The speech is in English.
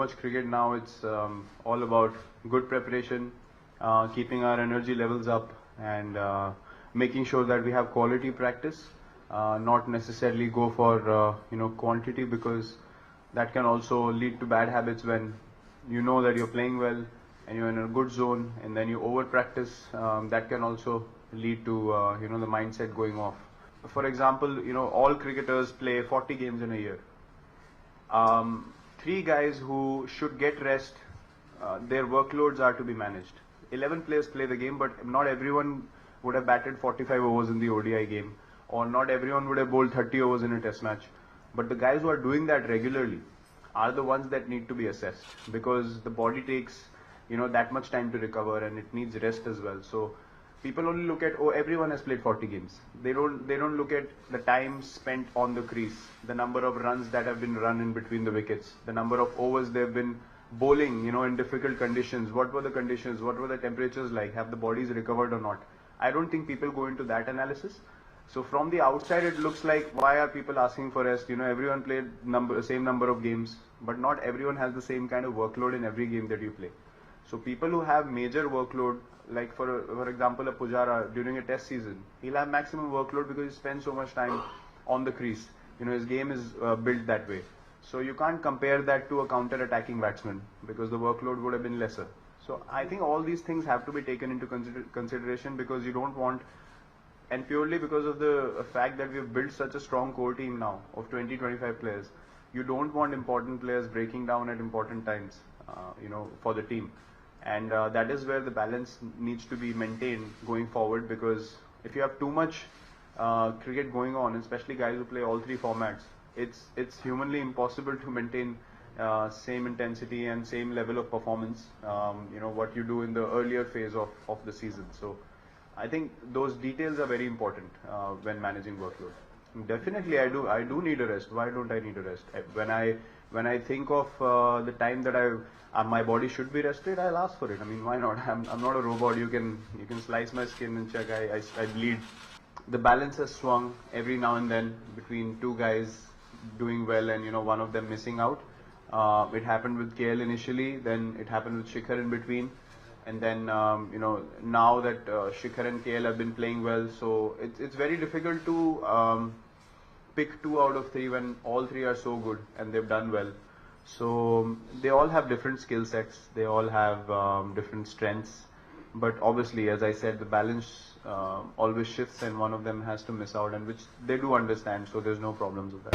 much cricket now. It's all about good preparation, keeping our energy levels up, and making sure that we have quality practice, not necessarily go for quantity, because that can also lead to bad habits when you know that you're playing well and you're in a good zone, and then you over practice. That can also lead to the mindset going off. For example, all cricketers play 40 games in a year. Three guys who should get rest, their workloads are to be managed. 11 players play the game, but not everyone would have batted 45 overs in the ODI game, or not everyone would have bowled 30 overs in a test match. But the guys who are doing that regularly are the ones that need to be assessed, because the body takes that much time to recover, and it needs rest as well. So people only look at, everyone has played 40 games. They don't look at the time spent on the crease, the number of runs that have been run in between the wickets, the number of overs they've been bowling in difficult conditions. What were the conditions, what were the temperatures like, have the bodies recovered or not? I don't think people go into that analysis. So from the outside it looks like, why are people asking for rest? Everyone played same number of games, but not everyone has the same kind of workload in every game that you play. So people who have major workload, like for example a Pujara during a test season, he'll have maximum workload because he spends so much time on the crease. His game is built that way. So you can't compare that to a counter-attacking batsman, because the workload would have been lesser. So I think all these things have to be taken into consideration, because you don't want, and purely because of the fact that we've built such a strong core team now of 20-25 players, you don't want important players breaking down at important times, for the team. And that is where the balance needs to be maintained going forward, because if you have too much cricket going on, especially guys who play all three formats, it's humanly impossible to maintain same intensity and same level of performance, what you do in the earlier phase of the season. So I think those details are very important when managing workload. Definitely I do need a rest. Why don't I need a rest? When I think of the time that my body should be rested, I'll ask for it. I mean, why not? I'm not a robot. You can slice my skin and check I bleed. The balance has swung every now and then between two guys doing well and one of them missing out. It happened with KL initially, then it happened with Shikhar in between, and then now that Shikhar and KL have been playing well, so it's very difficult to pick 2 out of 3 when all 3 are so good and they've done well. So they all have different skill sets, they all have different strengths, but obviously, as I said, the balance always shifts and one of them has to miss out, and which they do understand, so there's no problems with that.